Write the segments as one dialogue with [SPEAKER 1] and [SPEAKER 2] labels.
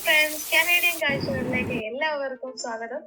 [SPEAKER 1] friends, Canadian കാഴ്ചകളിലേക്ക് എല്ലാവർക്കും സ്വാഗതം.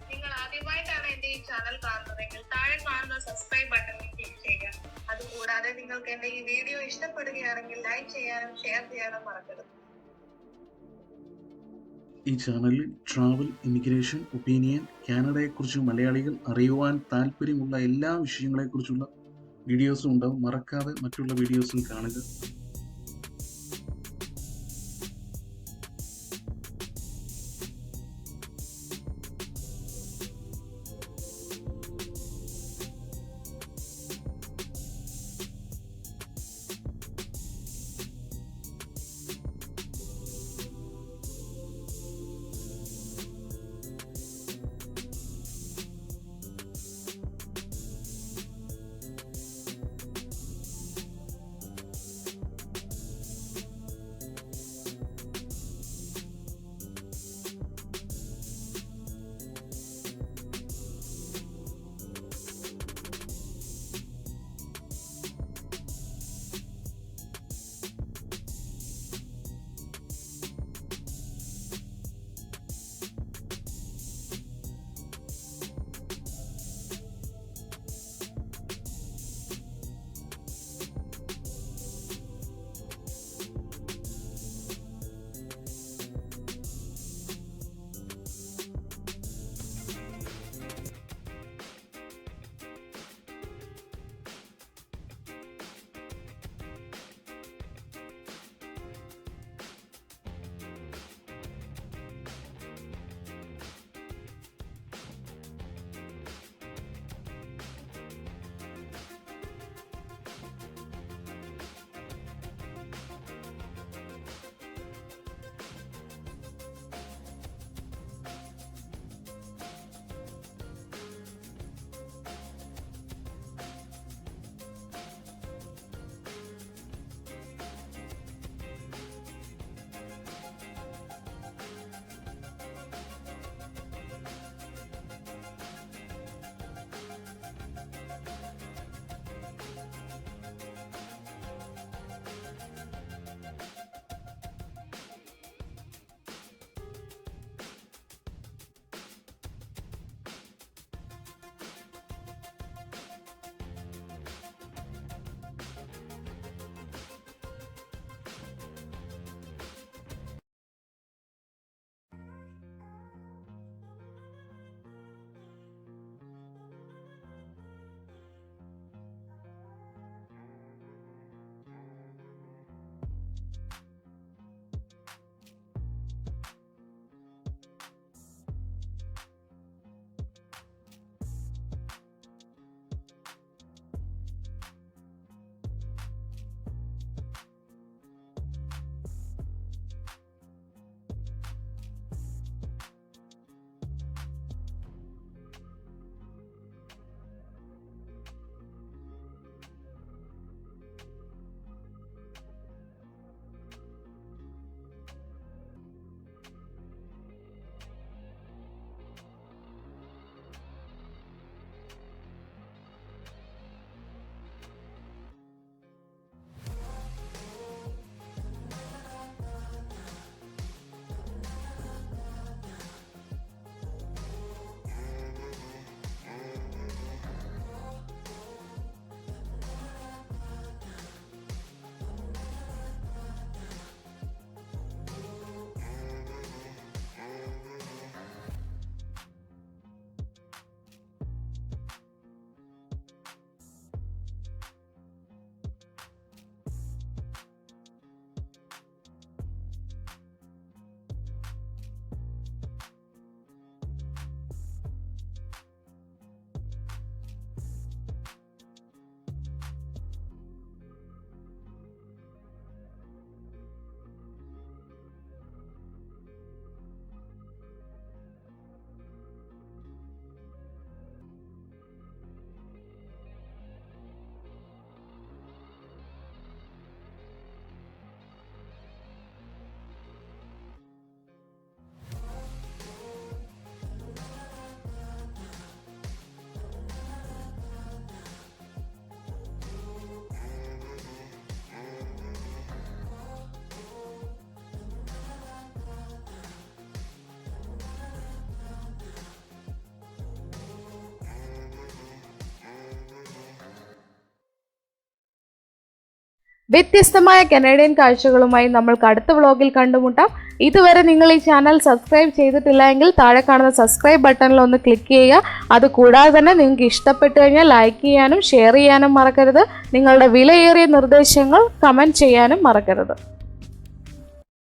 [SPEAKER 1] നിങ്ങൾ ആദ്യമായിട്ടാണ് എന്റെ ഈ ചാനൽ കാണുന്നതെങ്കിൽ താഴെ കാണുന്ന സബ്സ്ക്രൈബ് ബട്ടണിൽ ക്ലിക്ക് ചെയ്യുക. അതുകൂടാതെ നിങ്ങൾക്ക് എന്റെ ഈ വീഡിയോ ഇഷ്ടപ്പെടുകയാണെങ്കിൽ ലൈക്ക് ചെയ്യാനും ഷെയർ ചെയ്യാനും മറക്കരുത്.
[SPEAKER 2] ഈ ചാനലിൽ ട്രാവൽ, ഇമിഗ്രേഷൻ, ഒപ്പീനിയൻ, കാനഡയെക്കുറിച്ച് മലയാളികൾ അറിയുവാൻ താല്പര്യമുള്ള എല്ലാ വിഷയങ്ങളെക്കുറിച്ചുള്ള വീഡിയോസും ഉണ്ടാവും. മറക്കാതെ മറ്റുള്ള വീഡിയോസും കാണുക.
[SPEAKER 3] വ്യത്യസ്തമായ കനേഡിയൻ കാഴ്ചകളുമായി നമ്മൾക്ക് അടുത്ത വ്ളോഗിൽ കണ്ടുമുട്ടാം. ഇതുവരെ നിങ്ങൾ ഈ ചാനൽ സബ്സ്ക്രൈബ് ചെയ്തിട്ടില്ല എങ്കിൽ താഴെ കാണുന്ന സബ്സ്ക്രൈബ് ബട്ടണിൽ ഒന്ന് ക്ലിക്ക് ചെയ്യുക. അതുകൂടാതെ തന്നെ നിങ്ങൾക്ക് ഇഷ്ടപ്പെട്ടു കഴിഞ്ഞാൽ ലൈക്ക് ചെയ്യാനും ഷെയർ ചെയ്യാനും മറക്കരുത്. നിങ്ങളുടെ വിലയേറിയ നിർദ്ദേശങ്ങൾ കമൻറ്റ് ചെയ്യാനും മറക്കരുത്.